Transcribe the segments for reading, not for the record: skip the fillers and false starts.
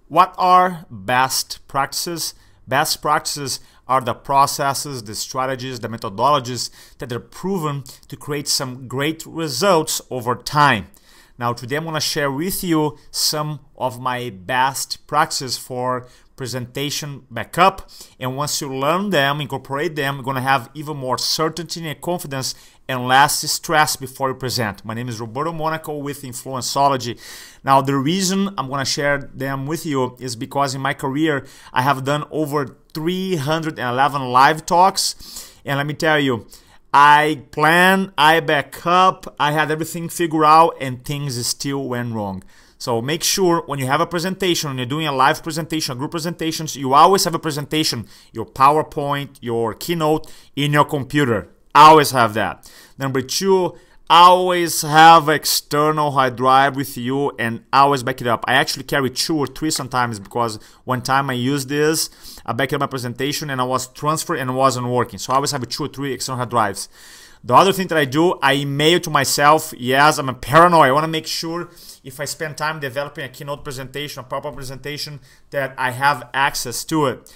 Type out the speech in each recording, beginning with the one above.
What are best practices? Best practices are the processes, the strategies, the methodologies that are proven to create some great results over time. Now today I'm going to share with you some of my best practices for presentation backup, and once you learn them, incorporate them, you're going to have even more certainty and confidence and less stress before you present. My name is Roberto Monaco with InfluenceOlogy. Now the reason I'm going to share them with you is because in my career I have done over 311 live talks, and let me tell you, I plan, I back up, I had everything figured out, and things still went wrong. So make sure when you have a presentation, when you're doing a live presentation, group presentations, you always have a presentation, your PowerPoint, your keynote in your computer. Always have that. Number two, always have external hard drive with you and always back it up. I actually carry 2 or 3 sometimes because one time I used this, I backed up my presentation and I was transferred and it wasn't working. So I always have 2 or 3 external hard drives. The other thing that I do, I email to myself. Yes, I'm a paranoid. I want to make sure if I spend time developing a keynote presentation, a PowerPoint presentation, that I have access to it.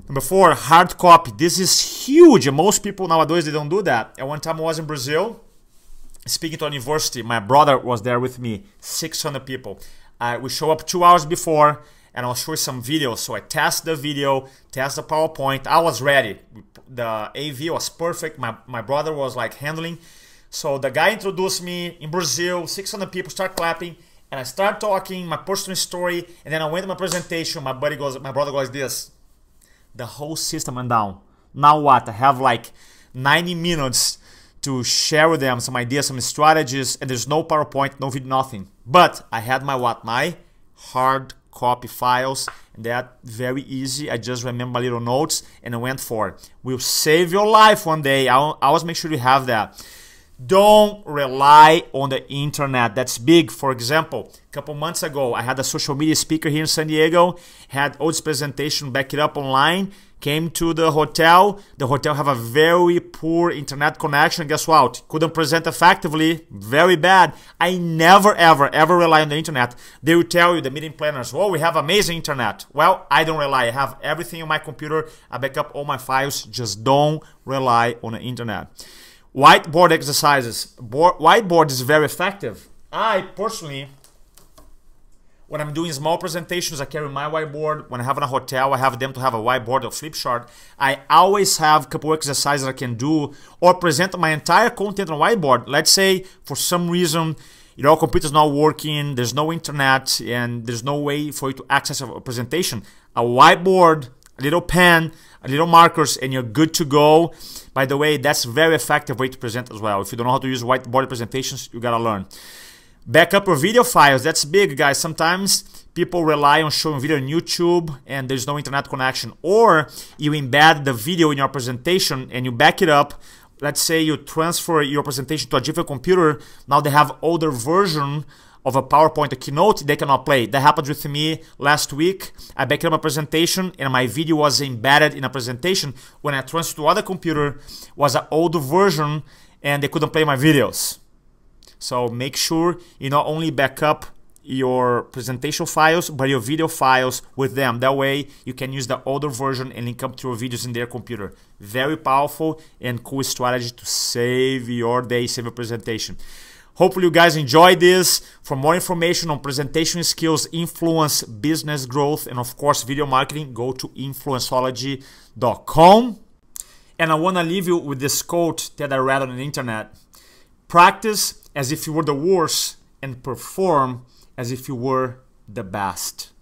Number 4, hard copy. This is huge. And most people nowadays, they don't do that. And one time I was in Brazil, speaking to a university. My brother was there with me, 600 people. We show up 2 hours before, and I'll show you some videos. So I test the video, test the PowerPoint. I was ready. The AV was perfect. My brother was like handling. So the guy introduced me in Brazil, 600 people start clapping, and I start talking my personal story, and then I went to my presentation. My brother goes this. The whole system went down. Now what? I have like 90 minutes to share with them some ideas, some strategies, and there's no PowerPoint, no video, nothing. But I had my what? My hard copy files, and that very easy. I just remember little notes and I went for it. Will save your life one day. I always make sure you have that. Don't rely on the internet. That's big. For example, a couple months ago, I had a social media speaker here in San Diego, had all this presentation, back it up online, came to the hotel. The hotel have a very poor internet connection. Guess what? Couldn't present effectively. Very bad. I never, ever rely on the internet. They will tell you, the meeting planners, oh, we have amazing internet. Well, I don't rely. I have everything on my computer. I back up all my files. Just don't rely on the internet. Whiteboard exercises. Whiteboard is very effective. I personally, when I'm doing small presentations, I carry my whiteboard. When I have in a hotel, I have them to have a whiteboard or flip chart. I always have a couple exercises I can do or present my entire content on whiteboard. Let's say for some reason your computer's not working, there's no internet, and there's no way for you to access a presentation. A whiteboard, a little pen, a little markers, and you're good to go. By the way, that's a very effective way to present as well. If you don't know how to use whiteboard presentations, you gotta learn. Backup your video files. That's big, guys. Sometimes people rely on showing video on YouTube and there's no internet connection. Or you embed the video in your presentation and you back it up. Let's say you transfer your presentation to a different computer. Now they have older version of a PowerPoint, a keynote, they cannot play. That happened with me last week. I backed up a presentation and my video was embedded in a presentation. When I transferred to other computer, was an older version and they couldn't play my videos. So make sure you not only back up your presentation files, but your video files with them. That way you can use the older version and link up to your videos in their computer. Very powerful and cool strategy to save your day, save your presentation. Hopefully you guys enjoyed this. For more information on presentation skills, influence, business growth, and of course video marketing, go to InfluenceOlogy.com. And I want to leave you with this quote that I read on the internet. Practice as if you were the worst and perform as if you were the best.